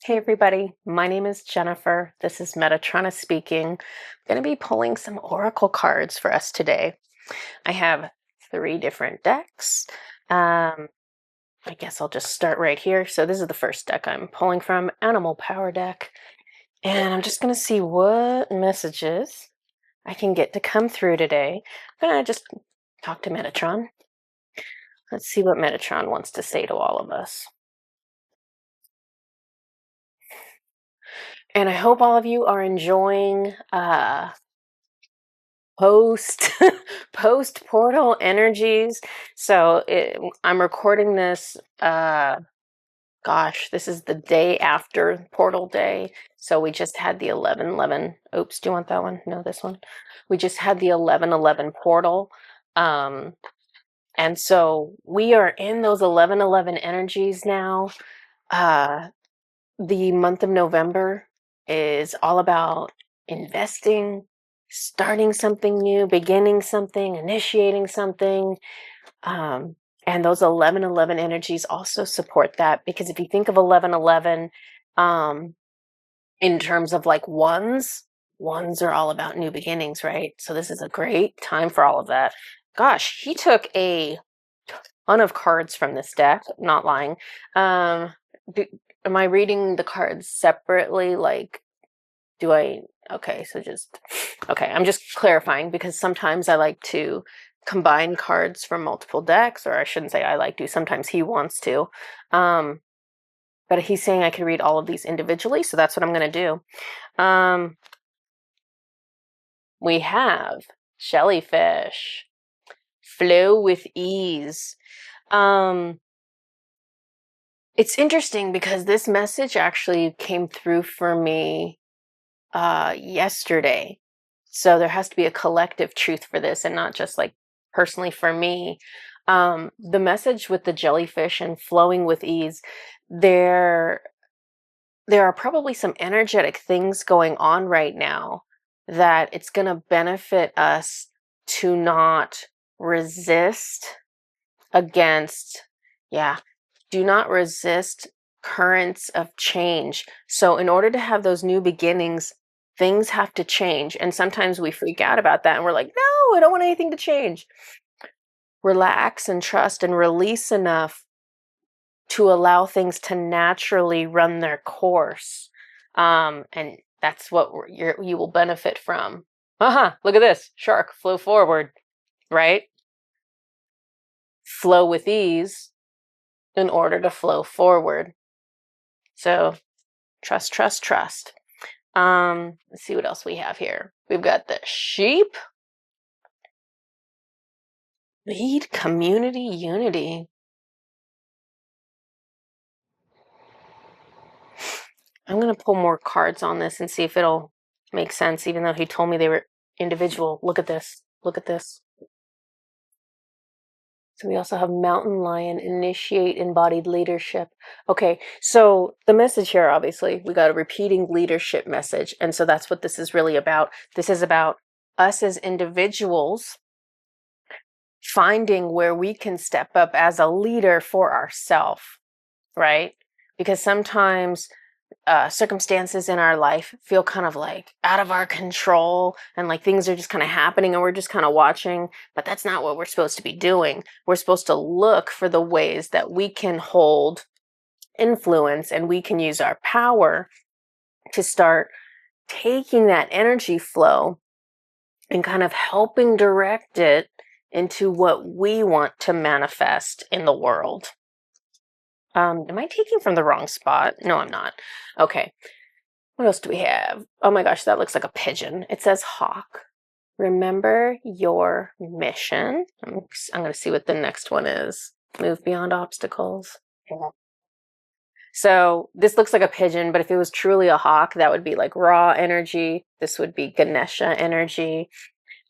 Hey everybody, my name is Jennifer. This is Metatron speaking. I'm going to be pulling some oracle cards for us today. I have 3 different decks. I guess I'll just start right here. So this is the first deck I'm pulling from, Animal Power deck. And I'm just going to see what messages I can get to come through today. I'm going to just talk to Metatron. Let's see what Metatron wants to say to all of us. And I hope all of you are enjoying post portal energies. So I'm recording this this is the day after portal day. So we just had the 11/11. Oops, do you want that one? No, this one. We just had the 11/11 portal. And so we are in those 11/11 energies now. The month of November is all about investing, starting something new, beginning something, initiating something. And those 11/11 energies also support that, because if you think of 11/11 in terms of like ones are all about new beginnings, right? So this is a great time for all of that. Gosh, he took a ton of cards from this deck, not lying. Am I reading the cards separately? Like, okay, I'm just clarifying, because sometimes I like to combine cards from multiple decks, or I shouldn't say I like to, sometimes he wants to. But he's saying I could read all of these individually, so that's what I'm going to do. We have jellyfish, flow with ease. It's interesting because this message actually came through for me yesterday. So there has to be a collective truth for this and not just like personally for me. The message with the jellyfish and flowing with ease, there are probably some energetic things going on right now that it's going to benefit us to not resist against, do not resist currents of change. So in order to have those new beginnings, things have to change. And sometimes we freak out about that and we're like, no, I don't want anything to change. Relax and trust and release enough to allow things to naturally run their course. And that's what you will benefit from. Look at this. Shark, flow forward, right? Flow with ease in order to flow forward. So trust, trust, trust. Let's see what else we have here. We've got the sheep. Lead community unity. I'm going to pull more cards on this and see if it'll make sense, even though he told me they were individual. Look at this. Look at this. So we also have Mountain Lion, initiate embodied leadership. Okay, so the message here, obviously, we got a repeating leadership message. And so that's what this is really about. This is about us as individuals finding where we can step up as a leader for ourselves, right? Because sometimes circumstances in our life feel kind of like out of our control, and like things are just kind of happening and we're just kind of watching, but that's not what we're supposed to be doing. We're supposed to look for the ways that we can hold influence and we can use our power to start taking that energy flow and kind of helping direct it into what we want to manifest in the world. Am I taking from the wrong spot? No, I'm not. Okay. What else do we have? Oh my gosh, that looks like a pigeon. It says hawk. Remember your mission. I'm going to see what the next one is. Move beyond obstacles. Yeah. So this looks like a pigeon, but if it was truly a hawk, that would be like raw energy. This would be Ganesha energy.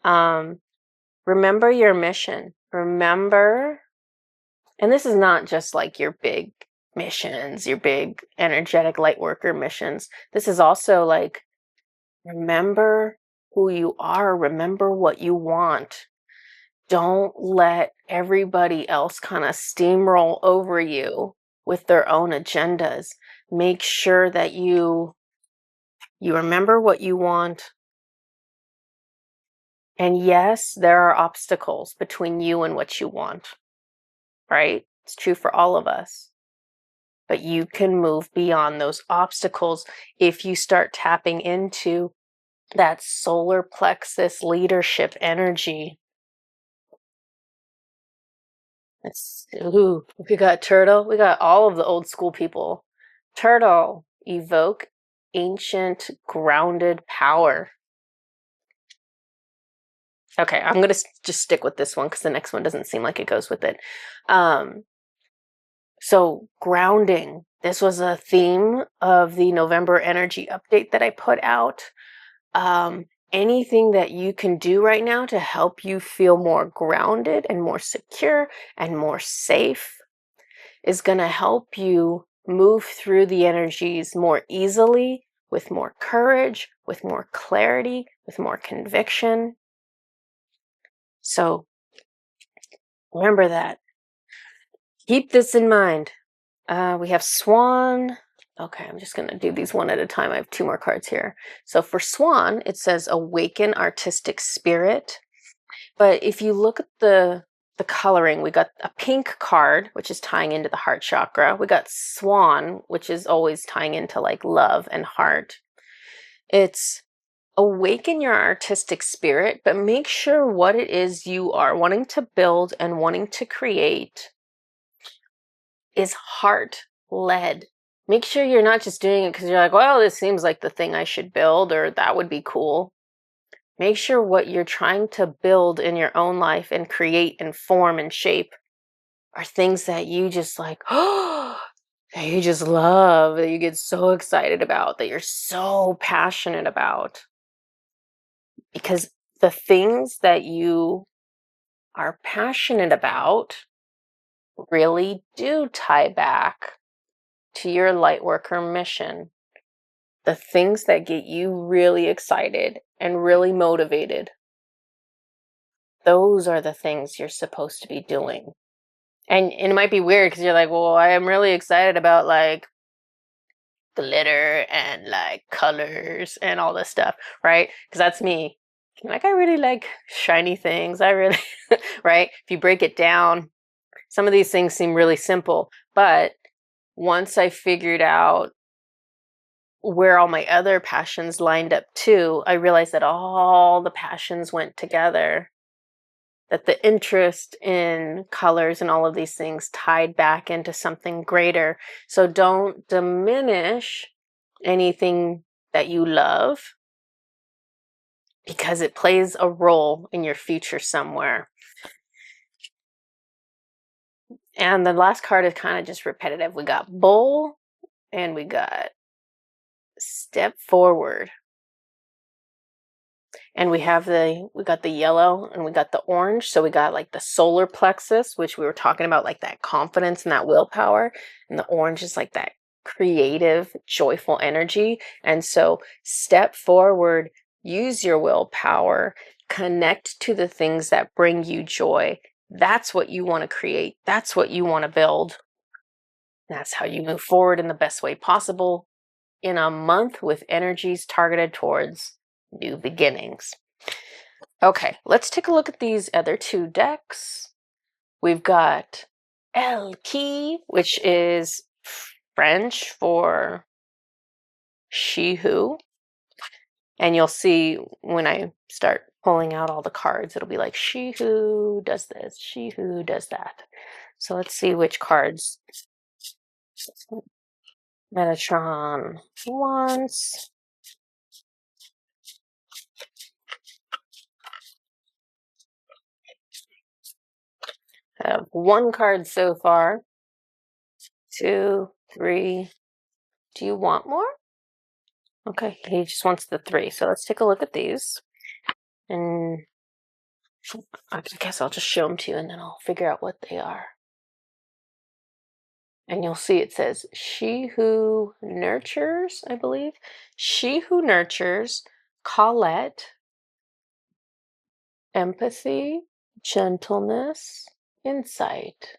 Remember your mission. Remember. And this is not just like your big missions, your big energetic light worker missions. This is also like, remember who you are. Remember what you want. Don't let everybody else kind of steamroll over you with their own agendas. Make sure that you remember what you want. And yes, there are obstacles between you and what you want, right? It's true for all of us. But you can move beyond those obstacles if you start tapping into that solar plexus leadership energy. We got Turtle. We got all of the old school people. Turtle, evoke ancient grounded power. Okay, I'm going to just stick with this one because the next one doesn't seem like it goes with it. So grounding, this was a theme of the November energy update that I put out. Anything that you can do right now to help you feel more grounded and more secure and more safe is going to help you move through the energies more easily, with more courage, with more clarity, with more conviction. So remember that. Keep this in mind. We have Swan. Okay, I'm just going to do these one at a time. I have 2 more cards here. So for Swan, it says awaken artistic spirit. But if you look at the coloring, we got a pink card, which is tying into the heart chakra. We got Swan, which is always tying into like love and heart. It's awaken your artistic spirit, but make sure what it is you are wanting to build and wanting to create is heart led. Make sure you're not just doing it because you're like, well, this seems like the thing I should build, or that would be cool. Make sure what you're trying to build in your own life and create and form and shape are things that you just like, oh, that you just love, that you get so excited about, that you're so passionate about. Because the things that you are passionate about really do tie back to your lightworker mission. The things that get you really excited and really motivated, those are the things you're supposed to be doing. And it might be weird because you're like, well, I am really excited about like glitter and like colors and all this stuff, right? Because that's me. Like, I really like shiny things. I really, right? If you break it down, some of these things seem really simple. But once I figured out where all my other passions lined up too, I realized that all the passions went together. That the interest in colors and all of these things tied back into something greater. So don't diminish anything that you love because it plays a role in your future somewhere. And the last card is kind of just repetitive. We got Bull and we got Step Forward. And we got the yellow and we got the orange. So we got like the solar plexus, which we were talking about, like that confidence and that willpower. And the orange is like that creative, joyful energy. And so step forward, use your willpower, connect to the things that bring you joy. That's what you want to create. That's what you want to build. That's how you move forward in the best way possible in a month with energies targeted towards new beginnings. Okay, let's take a look at these other 2 decks. We've got El Ki, which is French for she who. And you'll see when I start pulling out all the cards, it'll be like she who does this, she who does that. So let's see which cards Metatron wants. I have 1 card so far. 2, 3. Do you want more? Okay, he just wants the 3. So let's take a look at these. And I guess I'll just show them to you and then I'll figure out what they are. And you'll see it says, she who nurtures, I believe. She who nurtures, Colette, empathy, gentleness, insight.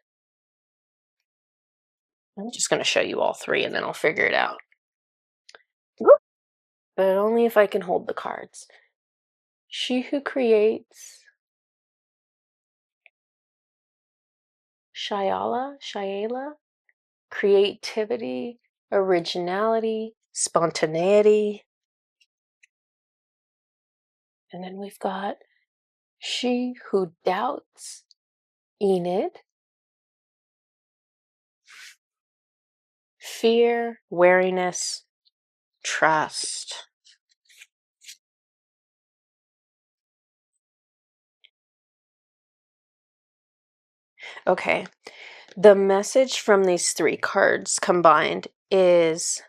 I'm just going to show you all three and then I'll figure it out. Whoop. But only if I can hold the cards. She who creates. Shayala, creativity, originality, spontaneity. And then we've got she who doubts, Enid, fear, wariness, trust. Okay, the message from these three cards combined is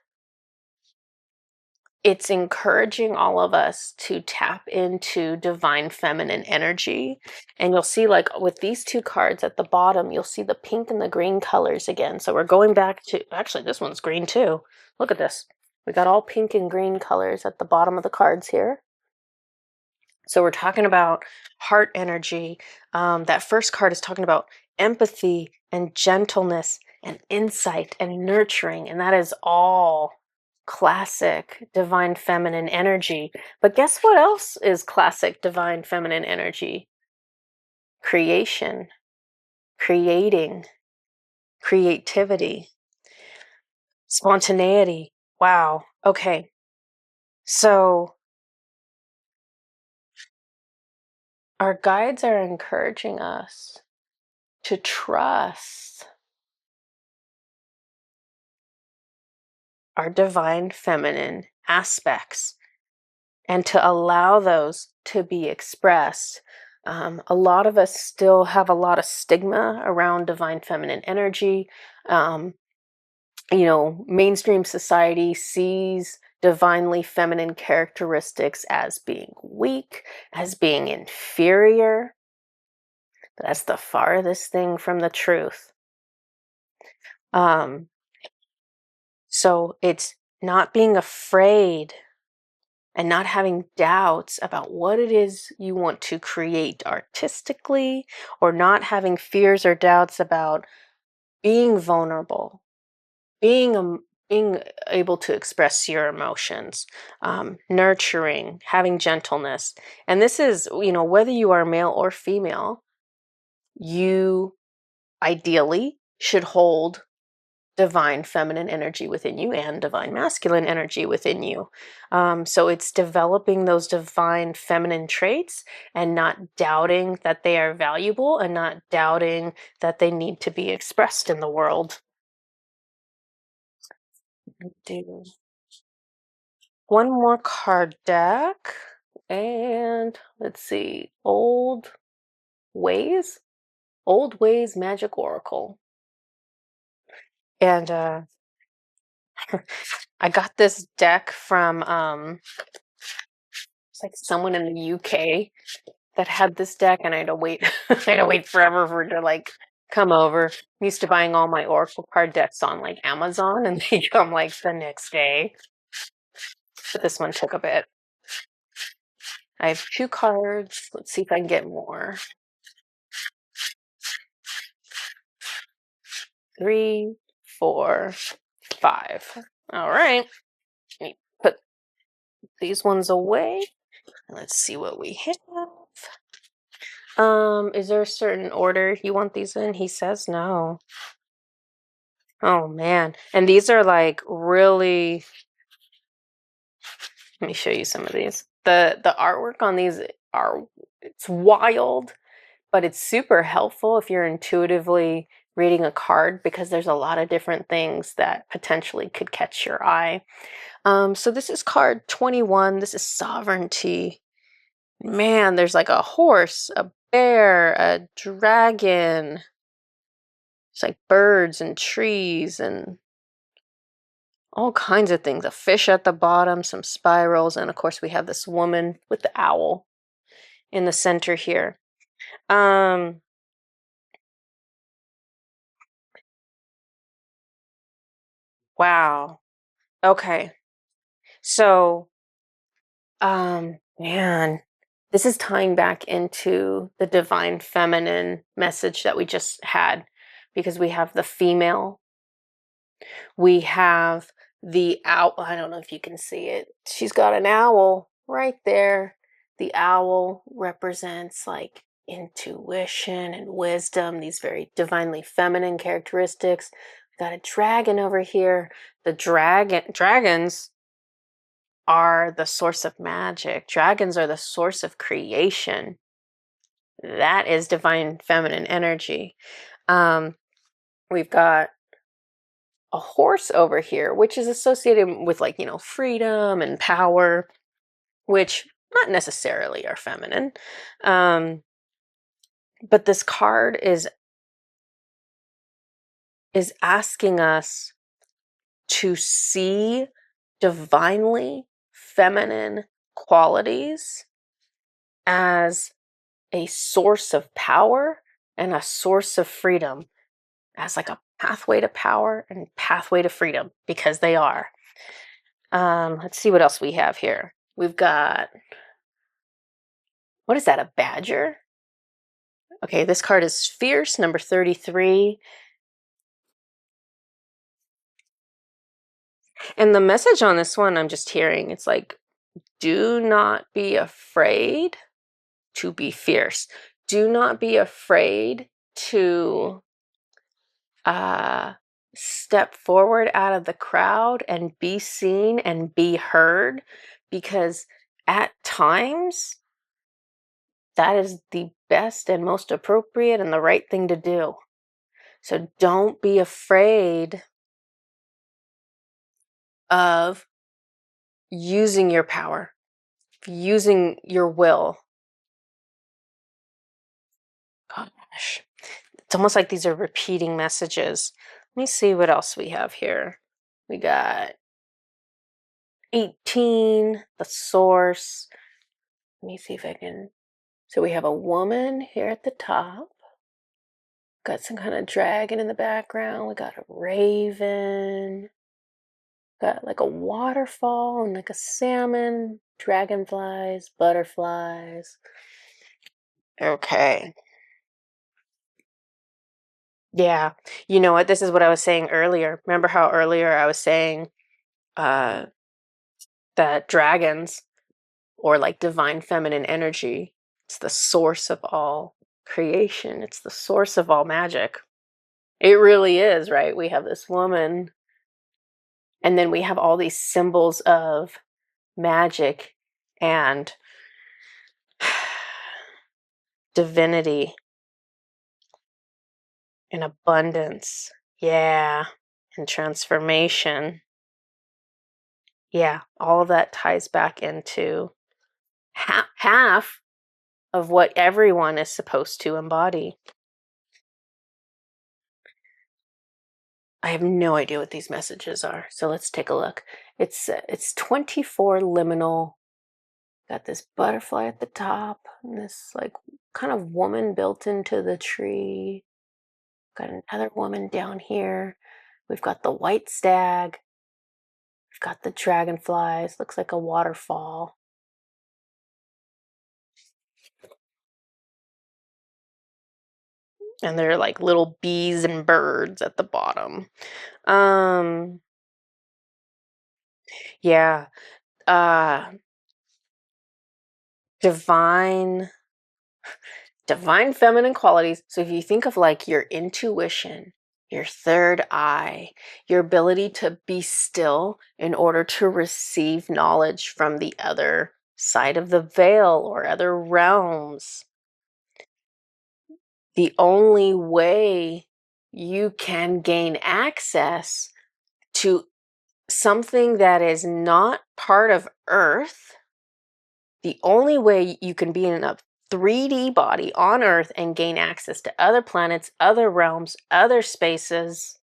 it's encouraging all of us to tap into divine feminine energy. And you'll see, like with these two cards at the bottom, you'll see the pink and the green colors again. So we're going back to, actually, this one's green too. Look at this. We got all pink and green colors at the bottom of the cards here. So we're talking about heart energy. That first card is talking about empathy and gentleness and insight and nurturing. And that is all classic divine feminine energy. But guess what else is classic divine feminine energy? Creation, creating, creativity, spontaneity. Wow. Okay. So our guides are encouraging us to trust our divine feminine aspects and to allow those to be expressed. A lot of us still have a lot of stigma around divine feminine energy. Mainstream society sees divinely feminine characteristics as being weak, as being inferior. That's the farthest thing from the truth. So it's not being afraid and not having doubts about what it is you want to create artistically, or not having fears or doubts about being vulnerable, being able to express your emotions, nurturing, having gentleness. And this is, whether you are male or female, you ideally should hold divine feminine energy within you and divine masculine energy within you. So it's developing those divine feminine traits and not doubting that they are valuable and not doubting that they need to be expressed in the world. Do one more card deck, and let's see, Old Ways Magic Oracle. And I got this deck from it's like someone in the UK that had this deck, and I had to wait I had to wait forever for it to like come over. I'm used to buying all my Oracle card decks on like Amazon, and they come like the next day. But this one took a bit. I have 2 cards. Let's see if I can get more. 3, 4, 5. All right. Let me put these ones away. Let's see what we have. Is there a certain order you want these in? He says no. Oh man. And these are like really, let me show you some of these. The artwork on these it's wild, but it's super helpful if you're intuitively reading a card, because there's a lot of different things that potentially could catch your eye. So this is card 21. This is sovereignty. Man, there's like a horse, a bear, a dragon. It's like birds and trees and all kinds of things. A fish at the bottom, some spirals, and of course we have this woman with the owl in the center here. Wow. Okay. So, man, this is tying back into the divine feminine message that we just had, because we have the female We have the owl. I don't know if you can see it. She's got an owl right there. The owl represents like intuition and wisdom, these very divinely feminine characteristics. We've got a dragon over here. The dragons are the source of magic. Dragons are the source of creation. That is divine feminine energy. We've got a horse over here, which is associated with like, freedom and power, which not necessarily are feminine. But this card is asking us to see divinely feminine qualities as a source of power and a source of freedom, as like a pathway to power and pathway to freedom, because they are. Let's see what else we have here. We've got, what is that, a badger? Okay, this card is Fierce, number 33. And the message on this one, I'm just hearing, it's like, do not be afraid to be fierce. Do not be afraid to step forward out of the crowd and be seen and be heard, because at times that is the best and most appropriate and the right thing to do. So don't be afraid of using your power, using your will. Gosh, it's almost like these are repeating messages. Let me see what else we have here. We got 18, the source. Let me see if I can. So we have a woman here at the top. Got some kind of dragon in the background. We got a raven. Got like a waterfall and like a salmon, dragonflies, butterflies. Okay. Yeah. You know what? This is what I was saying earlier. Remember how earlier I was saying that dragons, or like divine feminine energy, it's the source of all creation. It's the source of all magic. It really is, right? We have this woman, and then we have all these symbols of magic and divinity and abundance. Yeah. And transformation. Yeah. All of that ties back into half of what everyone is supposed to embody. I have no idea what these messages are, so let's take a look. It's 24 liminal. Got this butterfly at the top, and this like kind of woman built into the tree. Got another woman down here. We've got the white stag. We've got the dragonflies. Looks like a waterfall. And they're like little bees and birds at the bottom. Yeah. Divine feminine qualities. So if you think of like your intuition, your third eye, your ability to be still in order to receive knowledge from the other side of the veil or other realms. The only way you can gain access to something that is not part of Earth, the only way you can be in a 3D body on Earth and gain access to other planets, other realms, other spaces,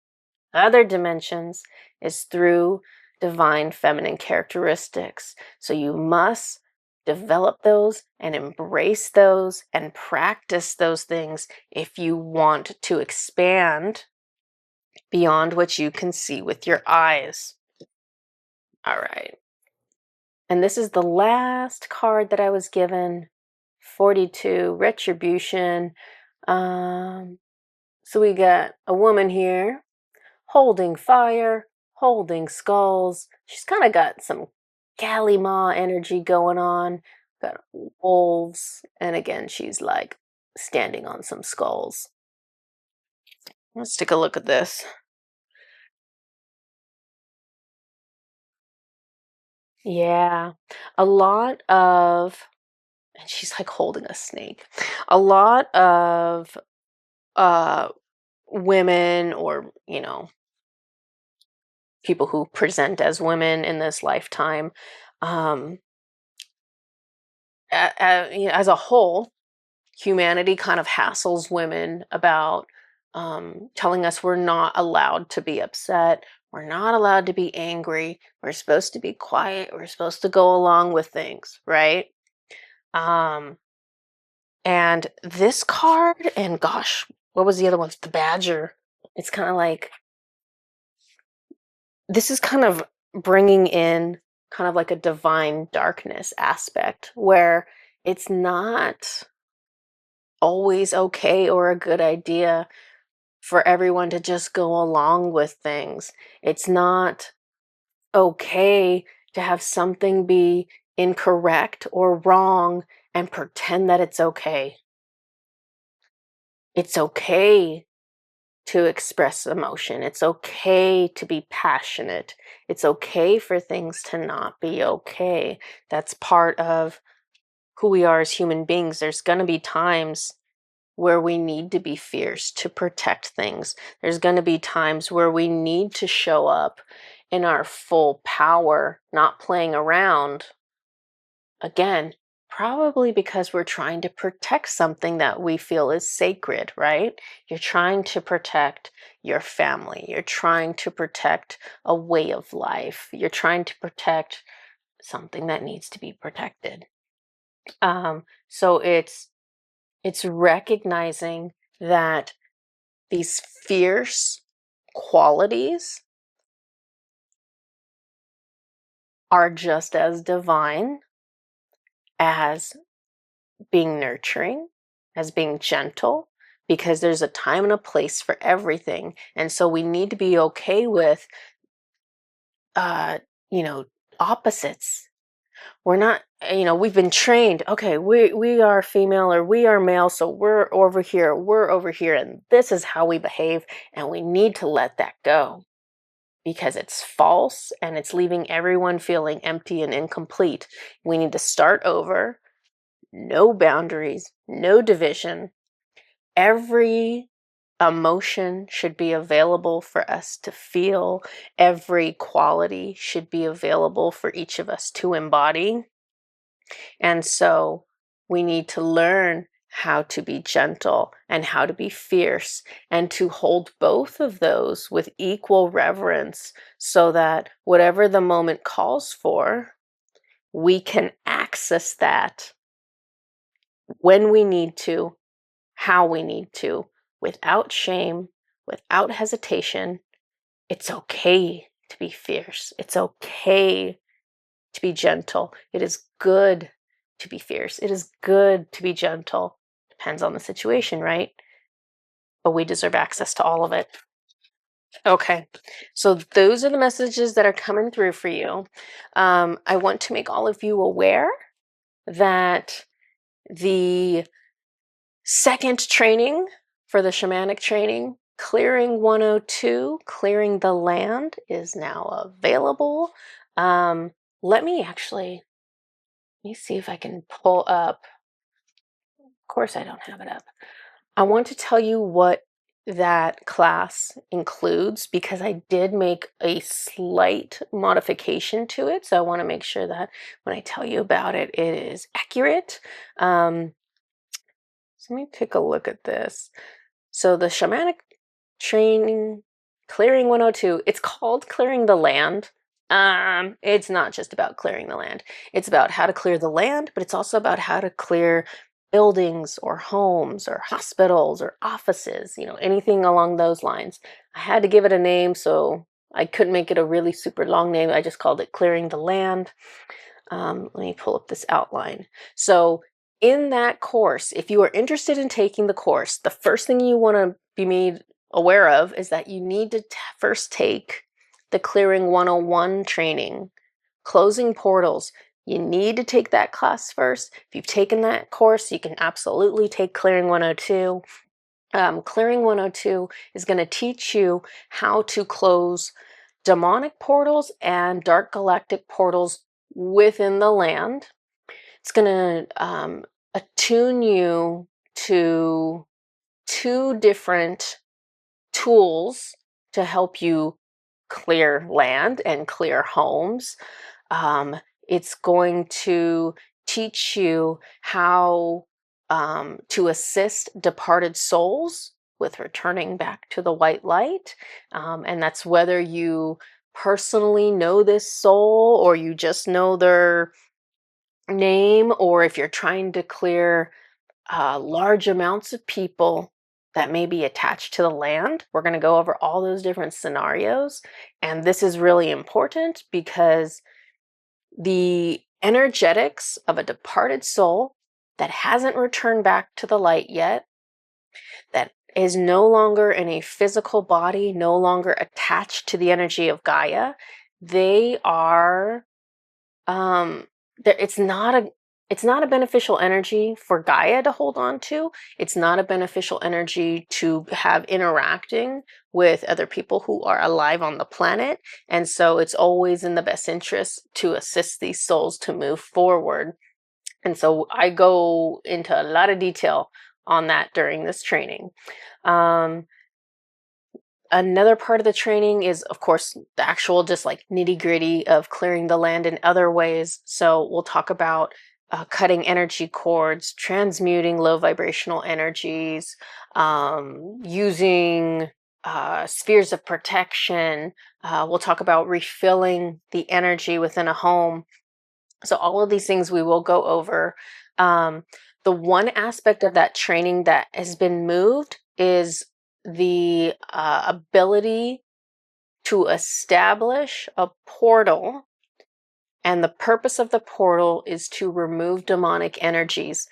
other dimensions is through divine feminine characteristics. So you must develop those and embrace those and practice those things if you want to expand beyond what you can see with your eyes. All right. And this is the last card that I was given, 42, Retribution. So we got a woman here holding fire, holding skulls. She's kind of got some Gallimaw energy going on. Got wolves. And again, she's like standing on some skulls. Let's take a look at this. Yeah, a lot of, and she's like holding a snake. A lot of uh women, or people who present as women in this lifetime, um as a whole, humanity kind of hassles women about telling us we're not allowed to be upset, we're not allowed to be angry, we're supposed to be quiet, we're supposed to go along with things, right? um and this card, and gosh, what was the other one? The badger. It's kind of like, this is kind of bringing in kind of like a divine darkness aspect, where it's not always okay or a good idea for everyone to just go along with things. It's not okay to have something be incorrect or wrong and pretend that it's okay. It's okay to express emotion. It's okay to be passionate. It's okay for things to not be okay. That's part of who we are as human beings. There's going to be times where we need to be fierce to protect things. There's going to be times where we need to show up in our full power, not playing around. Again, probably because we're trying to protect something that we feel is sacred, right? You're trying to protect your family. You're trying to protect a way of life. You're trying to protect something that needs to be protected. So it's recognizing that these fierce qualities are just as divine as being nurturing, as being gentle, because there's a time and a place for everything. And so we need to be okay with, uh, you know, opposites. We're not, we've been trained, okay, we are female or we are male, so we're over here, and this is how we behave, and we need to let that go because it's false and it's leaving everyone feeling empty and incomplete. We need to start over. No boundaries, no division. Every emotion should be available for us to feel. Every quality should be available for each of us to embody. And so we need to learn how to be gentle and how to be fierce, and to hold both of those with equal reverence, so that whatever the moment calls for, we can access that when we need to, how we need to, without shame, without hesitation. It's okay to be fierce. It's okay to be gentle. It is good to be fierce. It is good to be gentle. Depends on the situation, right? But we deserve access to all of it. Okay, so those are the messages that are coming through for you. I want to make all of you aware that the second training for the shamanic training, Clearing 102, Clearing the Land, is now available. Let me see if I can pull up. Of course, I don't have it up. I want to tell you what that class includes, because I did make a slight modification to it. So I want to make sure that when I tell you about it, it is accurate. So let me take a look at this. So the shamanic training, Clearing 102, it's called Clearing the Land. It's not just about clearing the land. It's about how to clear the land, but it's also about how to clear buildings or homes or hospitals or offices, anything along those lines. I had to give it a name, so I couldn't make it a really super long name. I just called it Clearing the Land. Let me pull up this outline. So in that course, if you are interested in taking the course, the first thing you want to be made aware of is that you need to first take the Clearing 101 training, closing portals. You need to take that class first. If you've taken that course, you can absolutely take Clearing 102. Clearing 102 is going to teach you how to close demonic portals and dark galactic portals within the land. It's going to attune you to 2 different tools to help you clear land and clear homes. It's going to teach you how to assist departed souls with returning back to the white light. And that's whether you personally know this soul or you just know their name, or if you're trying to clear large amounts of people that may be attached to the land. We're going to go over all those different scenarios. And this is really important because the energetics of a departed soul that hasn't returned back to the light yet, that is no longer in a physical body, no longer attached to the energy of Gaia, they are it's not a beneficial energy for Gaia to hold on to. It's not a beneficial energy to have interacting with other people who are alive on the planet. And so it's always in the best interest to assist these souls to move forward. And so I go into a lot of detail on that during this training. Another part of the training is, of course, the actual just like nitty-gritty of clearing the land in other ways. So we'll talk about cutting energy cords, transmuting low vibrational energies, using spheres of protection. We'll talk about refilling the energy within a home. So all of these things we will go over. The one aspect of that training that has been moved is the ability to establish a portal, and the purpose of the portal is to remove demonic energies.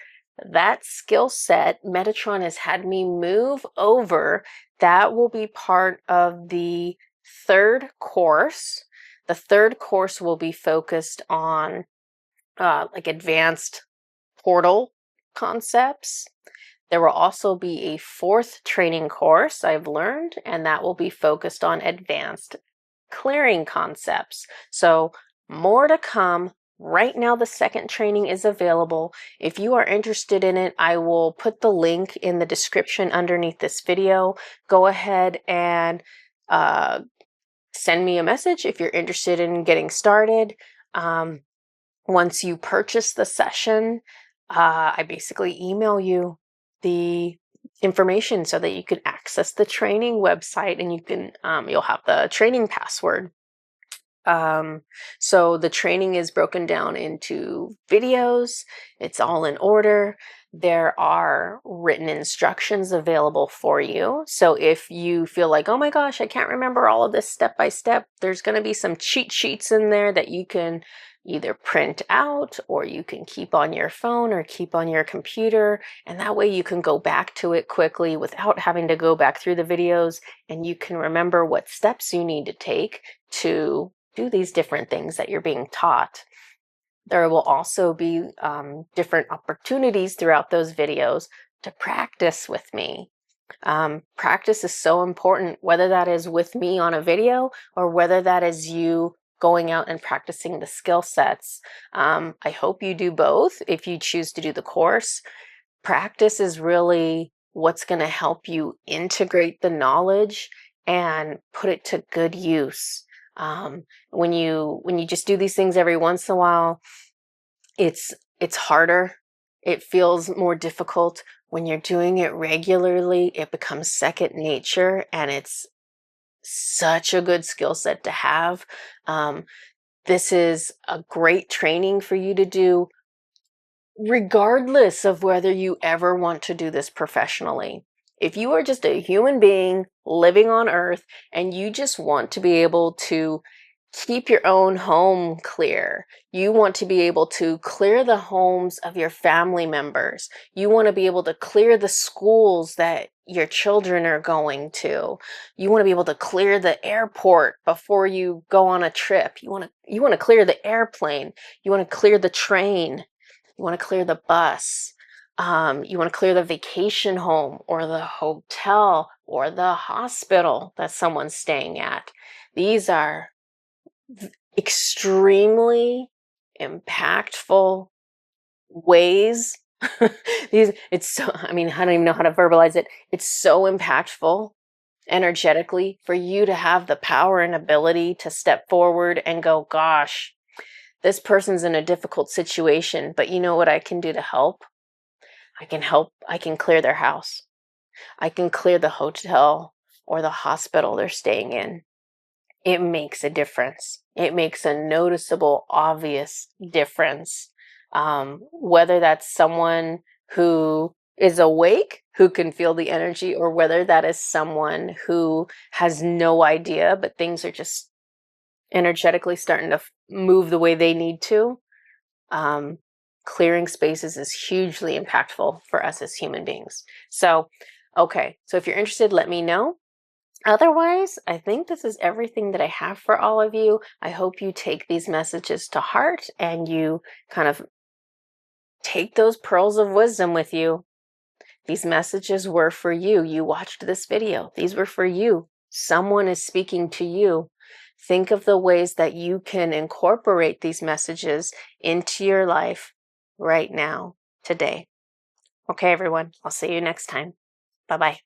That skill set, Metatron has had me move over. That will be part of the 3rd course. The 3rd course will be focused on like advanced portal concepts. There will also be a 4th training course I've learned, and that will be focused on advanced clearing concepts. So more to come. Right now, the 2nd training is available. If you are interested in it, I will put the link in the description underneath this video. Go ahead and send me a message if you're interested in getting started. Once you purchase the session, I basically email you the information so that you can access the training website, and you can you'll have the training password. So the training is broken down into videos. It's all in order. There are written instructions available for you. So if you feel like, oh my gosh, I can't remember all of this step by step, there's going to be some cheat sheets in there that you can either print out or you can keep on your phone or keep on your computer. And that way you can go back to it quickly without having to go back through the videos, and you can remember what steps you need to take to do these different things that you're being taught. There will also be different opportunities throughout those videos to practice with me. Practice is so important, whether that is with me on a video or whether that is you going out and practicing the skill sets. I hope you do both if you choose to do the course. Practice is really what's going to help you integrate the knowledge and put it to good use. When you just do these things every once in a while, it's harder. It feels more difficult. When you're doing it regularly, it becomes second nature, and it's such a good skill set to have. This is a great training for you to do regardless of whether you ever want to do this professionally. If you are just a human being living on Earth and you just want to be able to keep your own home clear, you want to be able to clear the homes of your family members, you want to be able to clear the schools that your children are going to. You want to be able to clear the airport before you go on a trip. You want to clear the airplane. You want to clear the train. You want to clear the bus. You want to clear the vacation home or the hotel or the hospital that someone's staying at. These are extremely impactful ways. It's so, I mean, I don't even know how to verbalize it. It's so impactful energetically for you to have the power and ability to step forward and go, gosh, this person's in a difficult situation, but you know what I can do to help? I can clear their house. I can clear the hotel or the hospital they're staying in. It makes a difference. It makes a noticeable, obvious difference. Whether that's someone who is awake, who can feel the energy, or whether that is someone who has no idea, but things are just energetically starting to move the way they need to. Clearing spaces is hugely impactful for us as human beings. So, okay, so if you're interested, let me know. Otherwise, I think this is everything that I have for all of you. I hope you take these messages to heart and you kind of take those pearls of wisdom with you. These messages were for you. You watched this video. These were for you. Someone is speaking to you. Think of the ways that you can incorporate these messages into your life right now, today. Okay, everyone. I'll see you next time. Bye-bye.